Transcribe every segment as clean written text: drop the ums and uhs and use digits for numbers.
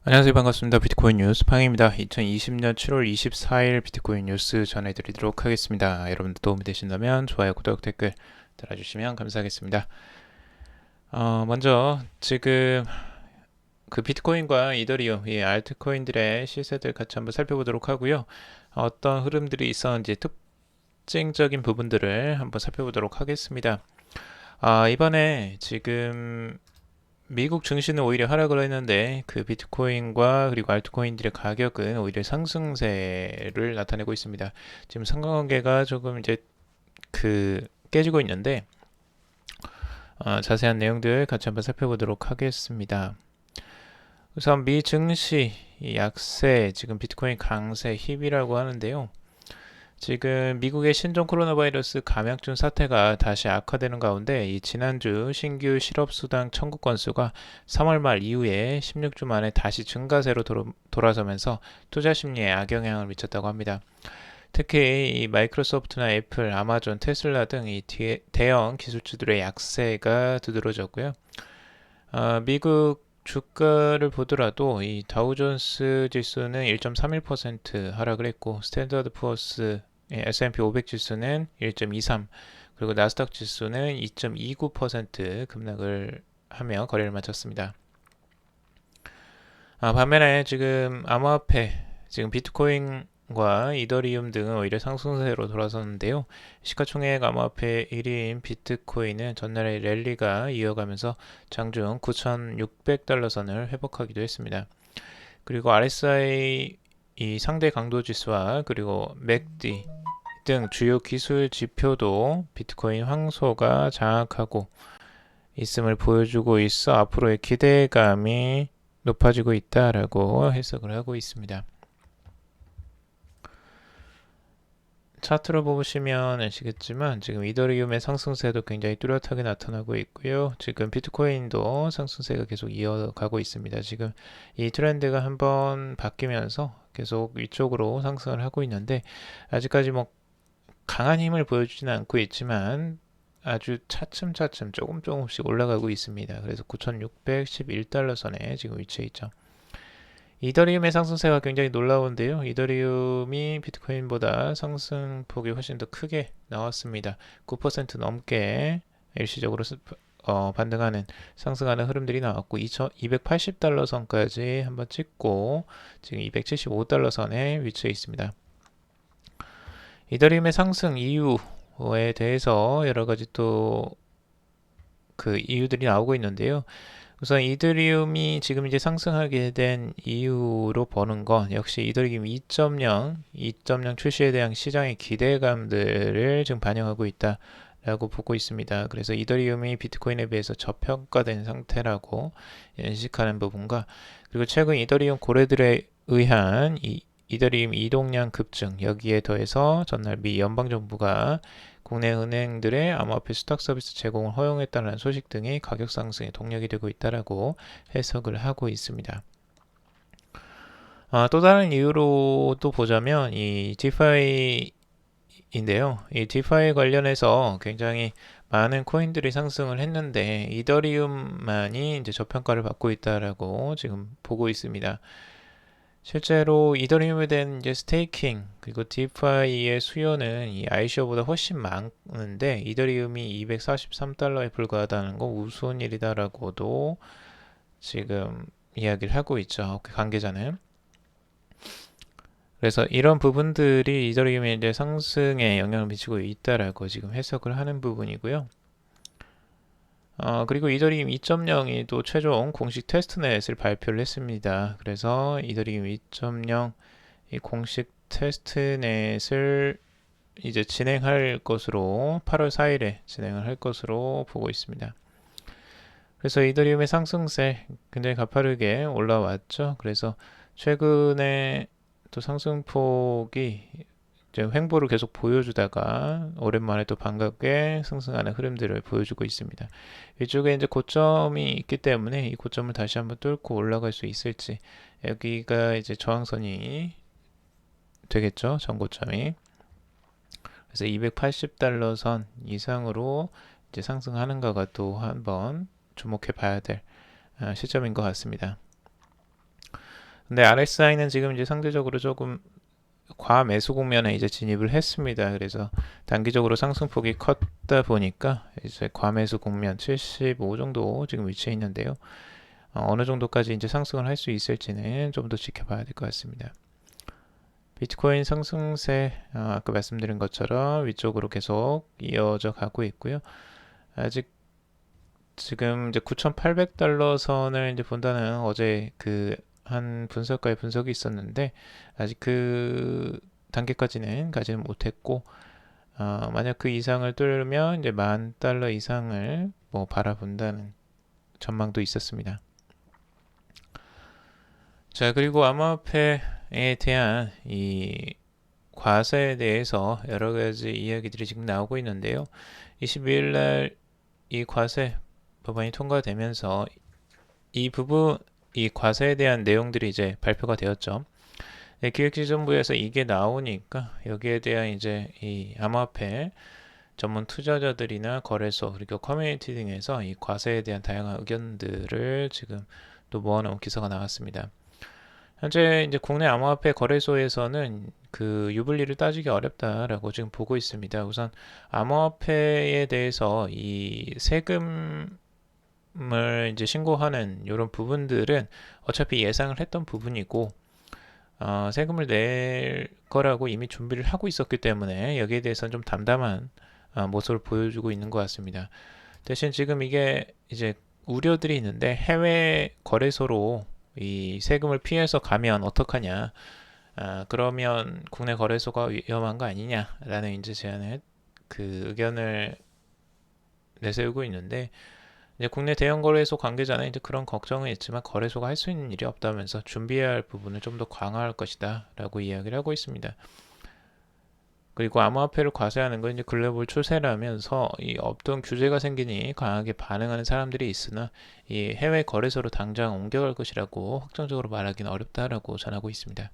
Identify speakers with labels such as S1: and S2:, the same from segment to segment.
S1: 안녕하세요. 반갑습니다. 비트코인 뉴스 팡입니다. 2020년 7월 24일 비트코인 뉴스 전해드리도록 하겠습니다. 여러분들 도움이 되신다면 좋아요, 구독, 댓글 달아주시면 감사하겠습니다. 먼저 지금 그 비트코인과 이더리움, 이 알트코인들의 시세들 같이 한번 살펴보도록 하고요. 어떤 흐름들이 있었는지 특징적인 부분들을 한번 살펴보도록 하겠습니다. 이번에 지금 미국 증시는 오히려 하락을 했는데 그 비트코인과 그리고 알트코인들의 가격은 오히려 상승세를 나타내고 있습니다. 지금 상관관계가 조금 이제 깨지고 있는데 자세한 내용들 같이 한번 살펴보도록 하겠습니다. 우선 미 증시 약세, 지금 비트코인 강세 힙이라고 하는데요. 지금 미국의 신종 코로나 바이러스 감염증 사태가 다시 악화되는 가운데 이 지난주 신규 실업수당 청구 건수가 3월 말 이후에 16주 만에 다시 증가세로 돌아서면서 투자 심리에 악영향을 미쳤다고 합니다. 특히 이 마이크로소프트나 애플, 아마존, 테슬라 등 이 대형 기술주들의 약세가 두드러졌고요. 미국 주가를 보더라도 이 다우존스 지수는 1.31% 하락을 했고 스탠더드 푸어스 S&P 500 지수는 1.23 그리고 나스닥 지수는 2.29% 급락을 하며 거래를 마쳤습니다. 반면에 지금 암호화폐, 지금 비트코인과 이더리움 등은 오히려 상승세로 돌아섰는데요. 시가총액 암호화폐 1위인 비트코인은 전날의 랠리가 이어가면서 장중 9,600달러 선을 회복하기도 했습니다. 그리고 RSI 이 상대 강도 지수와 그리고 맥디 등 주요 기술 지표도 비트코인 황소가 장악하고 있음을 보여주고 있어 앞으로의 기대감이 높아지고 있다라고 해석을 하고 있습니다. 차트로 보시면 아시겠지만 지금 이더리움의 상승세도 굉장히 뚜렷하게 나타나고 있고요. 지금 비트코인도 상승세가 계속 이어가고 있습니다. 지금 이 트렌드가 한번 바뀌면서 계속 위쪽으로 상승을 하고 있는데 아직까지 뭐 강한 힘을 보여주지는 않고 있지만 아주 차츰차츰 조금씩 올라가고 있습니다. 그래서 9,611달러 선에 지금 위치해 있죠. 이더리움의 상승세가 굉장히 놀라운데요. 이더리움이 비트코인보다 상승폭이 훨씬 더 크게 나왔습니다. 9% 넘게 일시적으로 반등하는 상승하는 흐름들이 나왔고 280달러 선까지 한번 찍고 지금 275달러 선에 위치해 있습니다. 이더리움의 상승 이유에 대해서 여러 가지 또 그 이유들이 나오고 있는데요. 우선 이더리움이 지금 이제 상승하게 된 이유로 보는 건 역시 이더리움 2.0 출시에 대한 시장의 기대감들을 지금 반영하고 있다라고 보고 있습니다. 그래서 이더리움이 비트코인에 비해서 저평가된 상태라고 인식하는 부분과 그리고 최근 이더리움 고래들에 의한 이더리움 이동량 급증 여기에 더해서 전날 미 연방정부가 국내 은행들의 암호화폐 수탁 서비스 제공을 허용했다는 소식 등이 가격 상승에 동력이 되고 있다라고 해석을 하고 있습니다. 또 다른 이유로 또 보자면 이 디파이인데요. 이 디파이 관련해서 굉장히 많은 코인들이 상승을 했는데 이더리움만이 이제 저평가를 받고 있다라고 지금 보고 있습니다. 실제로 이더리움에 대한 이제 스테이킹 그리고 디파이의 수요는 이 아이쇼보다 훨씬 많은데 이더리움이 243달러에 불과하다는 거 우스운 일이다라고도 지금 이야기를 하고 있죠. 관계자는. 그래서 이런 부분들이 이더리움의 이제 상승에 영향을 미치고 있다라고 지금 해석을 하는 부분이고요. 그리고 이더리움 2.0이 또 최종 공식 테스트넷을 발표를 했습니다. 그래서 이더리움 2.0 이 공식 테스트넷을 이제 진행할 것으로 8월 4일에 진행을 할 것으로 보고 있습니다. 그래서 이더리움의 상승세 굉장히 가파르게 올라왔죠. 그래서 최근에 또 상승폭이 이제 횡보를 계속 보여주다가 오랜만에 또 반갑게 상승하는 흐름들을 보여주고 있습니다. 이쪽에 이제 고점이 있기 때문에 이 고점을 다시 한번 뚫고 올라갈 수 있을지 여기가 이제 저항선이 되겠죠. 전고점이. 그래서 280달러 선 이상으로 이제 상승하는가가 또 한번 주목해 봐야 될 시점인 것 같습니다. 근데 RSI는 지금 이제 상대적으로 조금 과매수 국면에 이제 진입을 했습니다. 그래서 단기적으로 상승폭이 컸다 보니까 이제 과매수 국면 75 정도 지금 위치해 있는데요. 어느 정도까지 이제 상승을 할 수 있을지는 좀 더 지켜봐야 될 것 같습니다. 비트코인 상승세 아까 말씀드린 것처럼 위쪽으로 계속 이어져 가고 있고요. 아직 지금 이제 9,800달러 선을 이제 본다는 어제 그 한 분석가의 분석이 있었는데 아직 그 단계까지는 가지는 못했고 만약 그 이상을 뚫으면 이제 10,000달러 이상을 뭐 바라본다는 전망도 있었습니다. 자, 그리고 암호화폐에 대한 이 과세에 대해서 여러 가지 이야기들이 지금 나오고 있는데요. 22일 날 이 과세 법안이 통과되면서 이 부분, 이 과세에 대한 내용들이 이제 발표가 되었죠. 네, 기획재정부에서 이게 나오니까 여기에 대한 이제 이 암호화폐 전문 투자자들이나 거래소 그리고 커뮤니티 등에서 이 과세에 대한 다양한 의견들을 지금 또 모아놓은 기사가 나왔습니다. 현재 이제 국내 암호화폐 거래소에서는 그 유불리를 따지기 어렵다라고 지금 보고 있습니다. 우선 암호화폐에 대해서 이 세금을 이제 신고하는 이런 부분들은 어차피 예상을 했던 부분이고 세금을 낼 거라고 이미 준비를 하고 있었기 때문에 여기에 대해서는 좀 담담한 모습을 보여주고 있는 것 같습니다. 대신 지금 이게 이제 우려들이 있는데 해외 거래소로 이 세금을 피해서 가면 어떡하냐? 그러면 국내 거래소가 위험한 거 아니냐라는 이제 제안을 그 의견을 내세우고 있는데 이제 국내 대형 거래소 관계자는 이제 그런 걱정은 있지만 거래소가 할 수 있는 일이 없다면서 준비해야 할 부분을 좀 더 강화할 것이다라고 이야기를 하고 있습니다. 그리고 암호화폐를 과세하는 건 이제 글로벌 추세라면서 이 없던 규제가 생기니 강하게 반응하는 사람들이 있으나 이 해외 거래소로 당장 옮겨갈 것이라고 확정적으로 말하기는 어렵다라고 전하고 있습니다.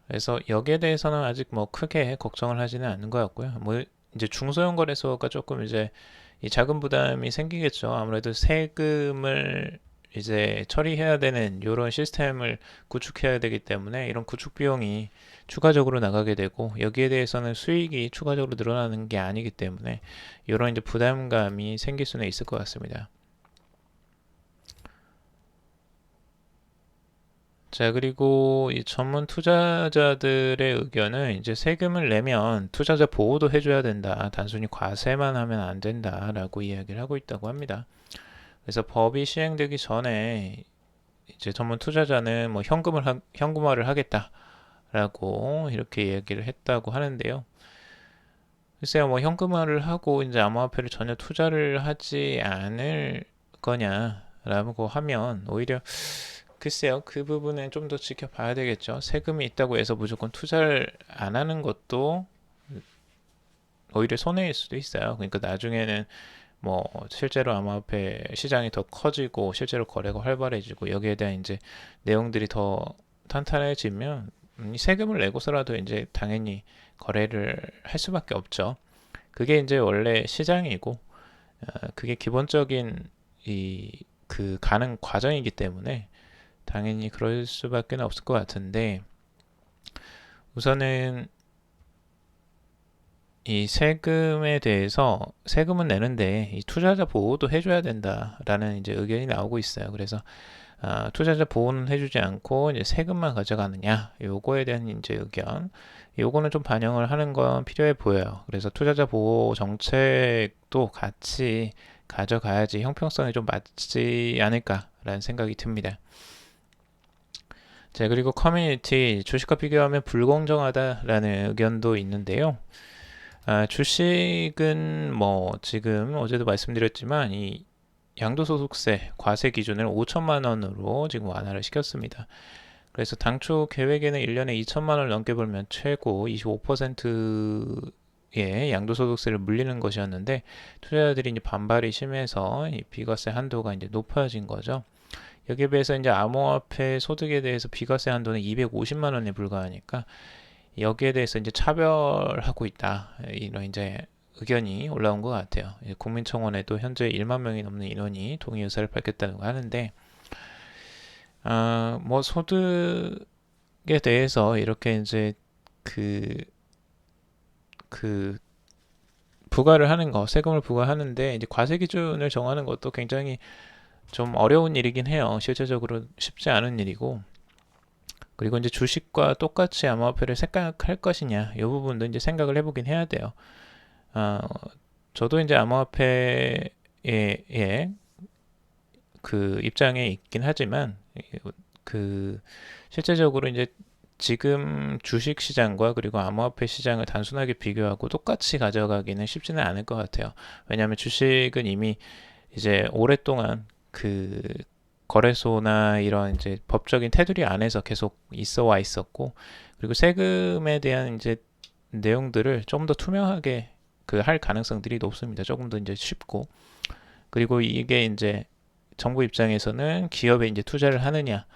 S1: 그래서 여기에 대해서는 아직 뭐 크게 걱정을 하지는 않는 것 같고요. 뭐 이제 중소형 거래소가 조금 이제 이 자금 부담이 생기겠죠. 아무래도 세금을 이제 처리해야 되는 이런 시스템을 구축해야 되기 때문에 이런 구축 비용이 추가적으로 나가게 되고 여기에 대해서는 수익이 추가적으로 늘어나는 게 아니기 때문에 이런 이제 부담감이 생길 수는 있을 것 같습니다. 자, 그리고 이 전문 투자자들의 의견은 이제 세금을 내면 투자자 보호도 해줘야 된다. 단순히 과세만 하면 안 된다라고 이야기를 하고 있다고 합니다. 그래서 법이 시행되기 전에 이제 전문 투자자는 뭐 현금화를 하겠다라고 이렇게 얘기를 했다고 하는데요. 글쎄요, 뭐 현금화를 하고 이제 암호화폐를 전혀 투자를 하지 않을 거냐라고 하면 오히려 글쎄요, 그 부분은 좀 더 지켜봐야 되겠죠. 세금이 있다고 해서 무조건 투자를 안 하는 것도 오히려 손해일 수도 있어요. 그러니까 나중에는 뭐 실제로 암호화폐 시장이 더 커지고 실제로 거래가 활발해지고 여기에 대한 이제 내용들이 더 탄탄해지면 세금을 내고서라도 이제 당연히 거래를 할 수밖에 없죠. 그게 이제 원래 시장이고 그게 기본적인 이 그 가는 과정이기 때문에 당연히 그럴 수밖에 없을 것 같은데 우선은 이 세금에 대해서 세금은 내는데 이 투자자 보호도 해줘야 된다라는 이제 의견이 나오고 있어요. 그래서 투자자 보호는 해주지 않고 이제 세금만 가져가느냐 요거에 대한 이제 의견 요거는 좀 반영을 하는 건 필요해 보여요. 그래서 투자자 보호 정책도 같이 가져가야지 형평성이 좀 맞지 않을까라는 생각이 듭니다. 자, 그리고 커뮤니티 주식과 비교하면 불공정하다라는 의견도 있는데요. 주식은 뭐 지금 어제도 말씀드렸지만 이 양도소득세 과세 기준을 5천만 원으로 지금 완화를 시켰습니다. 그래서 당초 계획에는 1년에 2천만 원을 넘게 벌면 최고 25%의 양도소득세를 물리는 것이었는데 투자자들이 이제 반발이 심해서 이 비과세 한도가 이제 높아진 거죠. 여기에 비해서 이제 암호화폐 소득에 대해서 비과세 한도는 250만 원에 불과하니까 여기에 대해서 이제 차별하고 있다. 이런 이제 의견이 올라온 것 같아요. 국민청원에도 현재 1만 명이 넘는 인원이 동의 의사를 밝혔다고 하는데 뭐 소득에 대해서 이렇게 이제 그, 그 부과를 하는 거, 세금을 부과하는데 이제 과세 기준을 정하는 것도 굉장히 좀 어려운 일이긴 해요. 실제적으로 쉽지 않은 일이고. 그리고 이제 주식과 똑같이 암호화폐를 생각할 것이냐, 이 부분도 이제 생각을 해보긴 해야 돼요. 아, 저도 이제 암호화폐에 그 입장에 있긴 하지만 그 실제적으로 이제 지금 주식 시장과 그리고 암호화폐 시장을 단순하게 비교하고 똑같이 가져가기는 쉽지는 않을 것 같아요. 왜냐하면 주식은 이미 이제 오랫동안 그 거래소나 이런 이제 법적인 테두리 안에서 계속 있어 와 있었고, 그리고 세금에 대한 이제 내용들을 좀 더 투명하게 그 할 가능성들이 높습니다. 조금 더 이제 쉽고, 그리고 이게 이제 정부 입장에서는 기업에 이제 투자를 하느냐,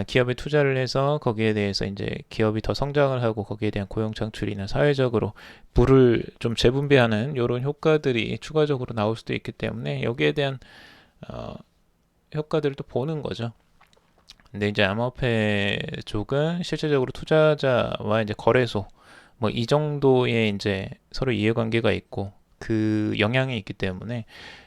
S1: 기업에 투자를 해서 거기에 대해서 이제 기업이 더 성장을 하고 거기에 대한 고용 창출이나 사회적으로 부를 좀 재분배하는 이런 효과들이 추가적으로 나올 수도 있기 때문에 여기에 대한 어, 효과들을 또 보는 거죠. 근데 이제 암호화폐 쪽은 실질적으로 투자자와 이제 거래소 뭐 이 정도의 이제 서로 이해관계가 있고 그 영향이 있기 때문에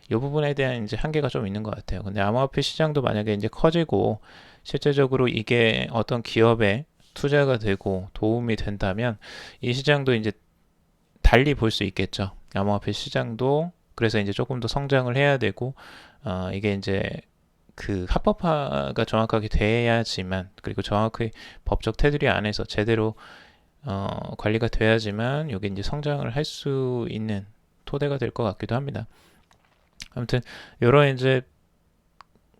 S1: 이 부분에 대한 이제 한계가 좀 있는 것 같아요. 근데 암호화폐 시장도 만약에 이제 커지고 실제적으로 이게 어떤 기업에 투자가 되고 도움이 된다면 이 시장도 이제 달리 볼 수 있겠죠. 암호화폐 시장도 그래서 이제 조금 더 성장을 해야 되고 이게 이제 그 합법화가 정확하게 돼야지만, 그리고 정확히 법적 테두리 안에서 제대로 관리가 돼야지만 이게 이제 성장을 할 수 있는 토대가 될 것 같기도 합니다. 아무튼 이런 이제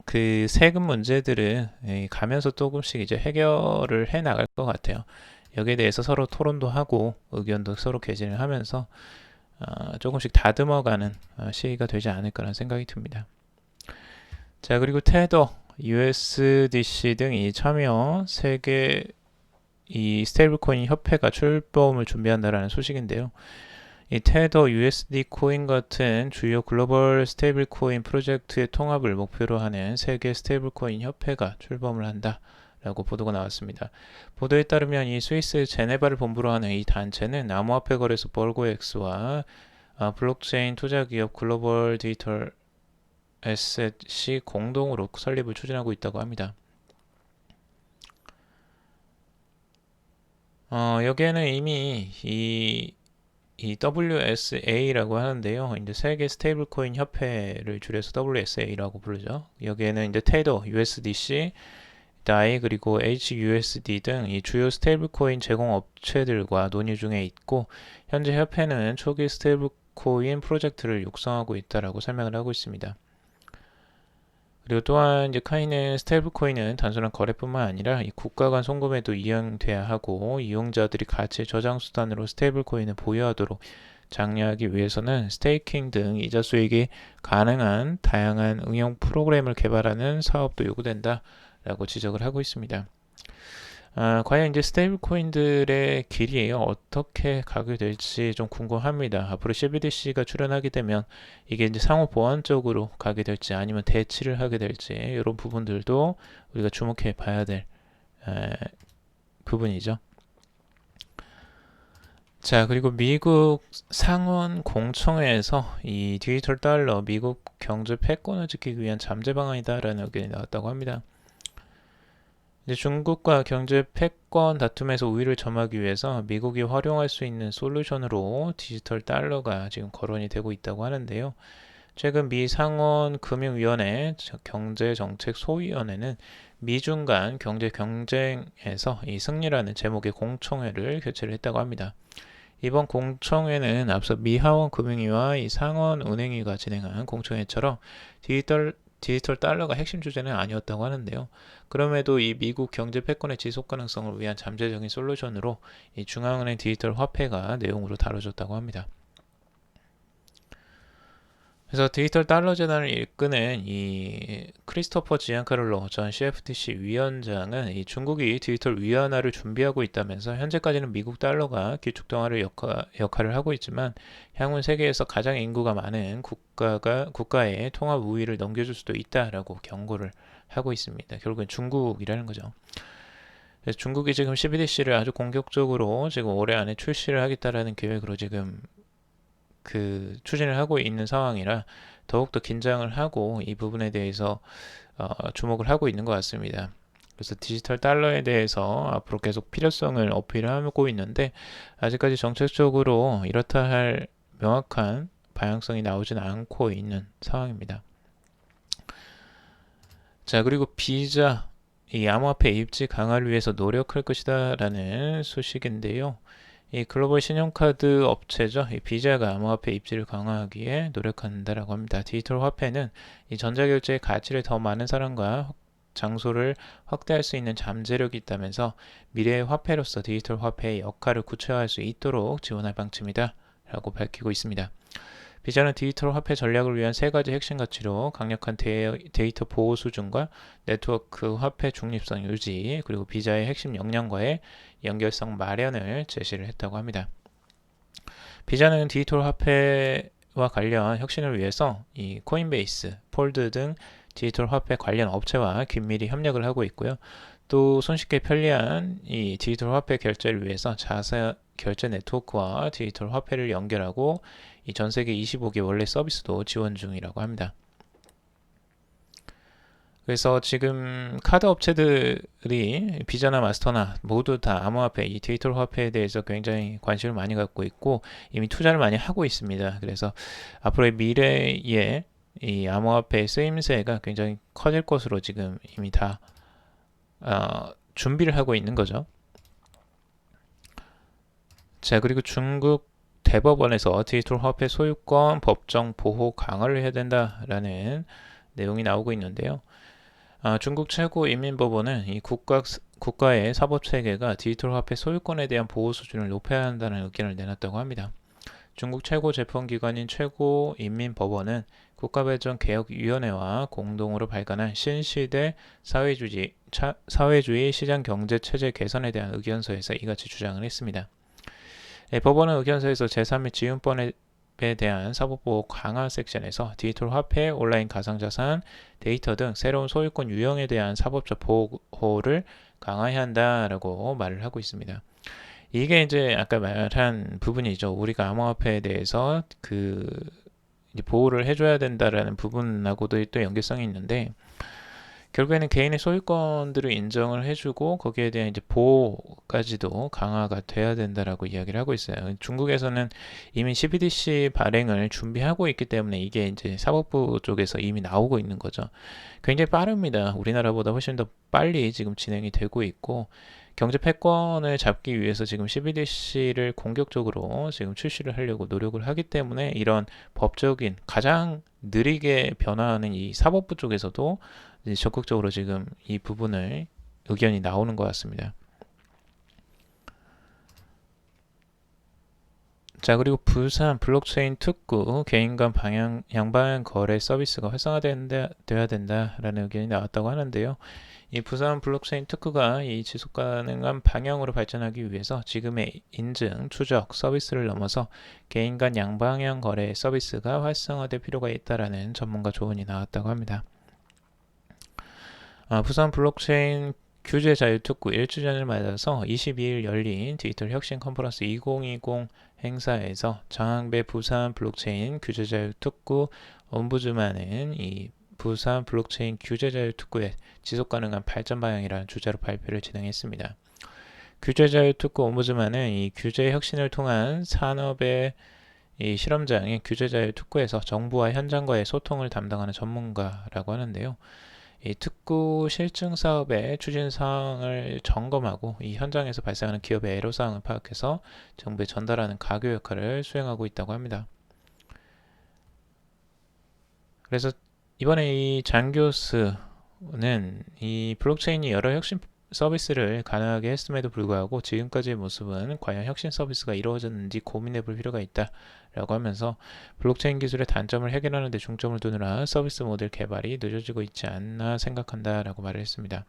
S1: 그 세금 문제들은 가면서 조금씩 이제 해결을 해 나갈 것 같아요. 여기에 대해서 서로 토론도 하고 의견도 서로 개진을 하면서 조금씩 다듬어가는 시기가 되지 않을까라는 생각이 듭니다. 자, 그리고 테더, USDC 등 이 참여 세계 이 스테이블코인 협회가 출범을 준비한다라는 소식인데요. 이 테더 USD 코인 같은 주요 글로벌 스테이블 코인 프로젝트의 통합을 목표로 하는 세계 스테이블 코인 협회가 출범을 한다 라고 보도가 나왔습니다. 보도에 따르면 이 스위스 제네바를 본부로 하는 이 단체는 암호화폐 거래소 벌고엑스와 블록체인 투자기업 글로벌 디지털 에셋이 공동으로 설립을 추진하고 있다고 합니다. 여기에는 이미 이 WSA라고 하는데요. 이제 세계 스테이블 코인 협회를 줄여서 WSA라고 부르죠. 여기에는 이제 테더, USDC, DAI 그리고 HUSD 등 이 주요 스테이블 코인 제공 업체들과 논의 중에 있고, 현재 협회는 초기 스테이블 코인 프로젝트를 육성하고 있다라고 설명을 하고 있습니다. 그리고 또한 이제 카인은 스테이블 코인은 단순한 거래뿐만 아니라 이 국가 간 송금에도 이용돼야 하고, 이용자들이 가치 저장 수단으로 스테이블 코인을 보유하도록 장려하기 위해서는 스테이킹 등 이자 수익이 가능한 다양한 응용 프로그램을 개발하는 사업도 요구된다라고 지적을 하고 있습니다. 과연 이제 스테이블 코인들의 길이 어떻게 가게 될지 좀 궁금합니다. 앞으로 CBDC가 출연하게 되면 이게 이제 상호 보완 쪽으로 가게 될지 아니면 대치를 하게 될지 이런 부분들도 우리가 주목해 봐야 될 부분이죠. 자, 그리고 미국 상원 공청회에서 이 디지털 달러 미국 경제 패권을 지키기 위한 잠재 방안이다라는 의견이 나왔다고 합니다. 이제 중국과 경제 패권 다툼에서 우위를 점하기 위해서 미국이 활용할 수 있는 솔루션으로 디지털 달러가 지금 거론이 되고 있다고 하는데요. 최근 미 상원 금융위원회 경제정책소위원회는 미중 간 경제 경쟁에서 이 승리라는 제목의 공청회를 개최를 했다고 합니다. 이번 공청회는 앞서 미 하원 금융위와 이 상원 은행위가 진행한 공청회처럼 디지털 달러가 핵심 주제는 아니었다고 하는데요. 그럼에도 이 미국 경제 패권의 지속 가능성을 위한 잠재적인 솔루션으로 이 중앙은행 디지털 화폐가 내용으로 다뤄졌다고 합니다. 그래서 디지털 달러 재단을 이끄는 이 크리스토퍼 지안카를로 전 CFTC 위원장은 이 중국이 디지털 위안화를 준비하고 있다면서 현재까지는 미국 달러가 기축통화를 역할을 하고 있지만 향후 세계에서 가장 인구가 많은 국가의 통화 우위를 넘겨줄 수도 있다라고 경고를 하고 있습니다. 결국엔 중국이라는 거죠. 그래서 중국이 지금 CBDC를 아주 공격적으로 지금 올해 안에 출시를 하겠다라는 계획으로 지금 추진을 하고 있는 상황이라 더욱더 긴장을 하고 이 부분에 대해서 주목을 하고 있는 것 같습니다. 그래서 디지털 달러에 대해서 앞으로 계속 필요성을 어필하고 있는데 아직까지 정책적으로 이렇다 할 명확한 방향성이 나오진 않고 있는 상황입니다. 자, 그리고 비자 이 암호화폐 입지 강화를 위해서 노력할 것이다 라는 소식인데요. 이 글로벌 신용카드 업체죠. 이 비자가 암호화폐 입지를 강화하기에 노력한다라고 합니다. 디지털 화폐는 이 전자결제의 가치를 더 많은 사람과 장소를 확대할 수 있는 잠재력이 있다면서 미래의 화폐로서 디지털 화폐의 역할을 구체화할 수 있도록 지원할 방침이다 라고 밝히고 있습니다. 비자는 디지털 화폐 전략을 위한 세 가지 핵심 가치로 강력한 데이터 보호 수준과 네트워크 화폐 중립성 유지, 그리고 비자의 핵심 역량과의 연결성 마련을 제시를 했다고 합니다. 비자는 디지털 화폐와 관련 혁신을 위해서 이 코인베이스, 폴드 등 디지털 화폐 관련 업체와 긴밀히 협력을 하고 있고요. 또 손쉽게 편리한 이 디지털 화폐 결제를 위해서 자사 결제 네트워크와 디지털 화폐를 연결하고 이 전 세계 25개 원래 서비스도 지원 중이라고 합니다. 그래서 지금 카드 업체들이 비자나 마스터나 모두 다 암호화폐, 이 디지털 화폐에 대해서 굉장히 관심을 많이 갖고 있고 이미 투자를 많이 하고 있습니다. 그래서 앞으로의 미래에 이 암호화폐의 쓰임새가 굉장히 커질 것으로 지금 이미 다 준비를 하고 있는 거죠. 자, 그리고 중국 대법원에서 디지털 화폐 소유권 법정 보호 강화를 해야 된다라는 내용이 나오고 있는데요. 중국 최고 인민법원은 이 국가의 사법 체계가 디지털 화폐 소유권에 대한 보호 수준을 높여야 한다는 의견을 내놨다고 합니다. 중국 최고 재판기관인 최고 인민법원은 국가발전개혁위원회와 공동으로 발간한 신시대 사회주의 시장 경제 체제 개선에 대한 의견서에서 이같이 주장을 했습니다. 법원은 의견서에서 제3의 지음법에 대한 사법보호 강화 섹션에서 디지털 화폐, 온라인 가상자산, 데이터 등 새로운 소유권 유형에 대한 사법적 보호를 강화해야 한다라고 말을 하고 있습니다. 이게 이제 아까 말한 부분이죠. 우리가 암호화폐에 대해서 보호를 해줘야 된다라는 부분하고도 또 연계성이 있는데 결국에는 개인의 소유권들을 인정을 해주고 거기에 대한 이제 보호까지도 강화가 돼야 된다라고 이야기를 하고 있어요. 중국에서는 이미 CBDC 발행을 준비하고 있기 때문에 이게 이제 사법부 쪽에서 이미 나오고 있는 거죠. 굉장히 빠릅니다. 우리나라보다 훨씬 더 빨리 지금 진행이 되고 있고 경제 패권을 잡기 위해서 지금 CBDC를 공격적으로 지금 출시를 하려고 노력을 하기 때문에 이런 법적인 가장 느리게 변화하는 이 사법부 쪽에서도 이제 적극적으로 지금 이 부분을 의견이 나오는 것 같습니다. 자, 그리고 부산 블록체인 특구 개인 간 양방 거래 서비스가 활성화돼야 된다라는 의견이 나왔다고 하는데요. 이 부산 블록체인 특구가 이 지속 가능한 방향으로 발전하기 위해서 지금의 인증, 추적 서비스를 넘어서 개인 간 양방향 거래 서비스가 활성화될 필요가 있다라는 전문가 조언이 나왔다고 합니다. 부산 블록체인 규제 자유 특구 1주년을 맞아서 22일 열린 디지털 혁신 컨퍼런스 2020 행사에서 장항배 부산 블록체인 규제 자유 특구 옴부즈만은 이 부산 블록체인 규제 자유 특구의 지속 가능한 발전 방향이라는 주제로 발표를 진행했습니다. 규제 자유 특구 옴부즈만은 이 규제 혁신을 통한 산업의 이 실험장인 규제 자유 특구에서 정부와 현장과의 소통을 담당하는 전문가라고 하는데요. 이 특구 실증 사업의 추진 사항을 점검하고 이 현장에서 발생하는 기업의 애로 사항을 파악해서 정부에 전달하는 가교 역할을 수행하고 있다고 합니다. 그래서 이번에 이 장 교수는 이 블록체인이 여러 혁신 서비스를 가능하게 했음에도 불구하고 지금까지의 모습은 과연 혁신 서비스가 이루어졌는지 고민해 볼 필요가 있다 라고 하면서 블록체인 기술의 단점을 해결하는 데 중점을 두느라 서비스 모델 개발이 늦어지고 있지 않나 생각한다 라고 말을 했습니다.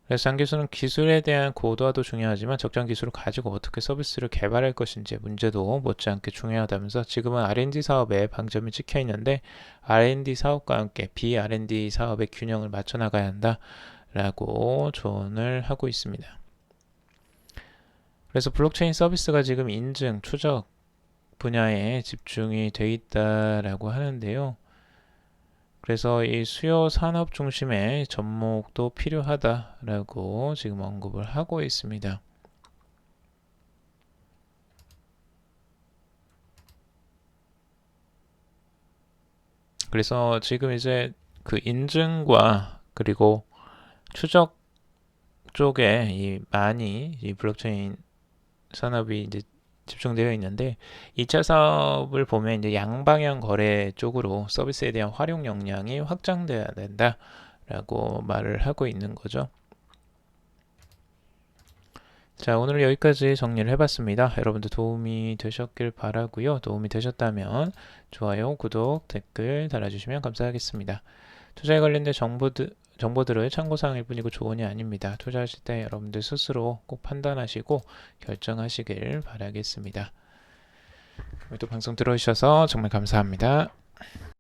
S1: 그래서 장 교수는 기술에 대한 고도화도 중요하지만 적정 기술을 가지고 어떻게 서비스를 개발할 것인지 문제도 못지않게 중요하다면서 지금은 R&D 사업에 방점이 찍혀 있는데 R&D 사업과 함께 B-R&D 사업의 균형을 맞춰 나가야 한다 라고 조언을 하고 있습니다. 그래서 블록체인 서비스가 지금 인증, 추적 분야에 집중이 돼 있다라고 하는데요. 그래서 이 수요 산업 중심의 접목도 필요하다라고 지금 언급을 하고 있습니다. 그래서 지금 이제 그 인증과 그리고 추적 쪽에 많이 이 블록체인 산업이 이제 집중되어 있는데 2차 사업을 보면 이제 양방향 거래 쪽으로 서비스에 대한 활용 역량이 확장돼야 된다라고 말을 하고 있는 거죠. 자, 오늘 여기까지 정리를 해봤습니다. 여러분들 도움이 되셨길 바라고요. 도움이 되셨다면 좋아요, 구독, 댓글 달아주시면 감사하겠습니다. 투자에 관련된 정보들을 참고사항일 뿐이고 조언이 아닙니다. 투자하실 때 여러분들 스스로 꼭 판단하시고 결정하시길 바라겠습니다. 오늘도 방송 들어주셔서 정말 감사합니다.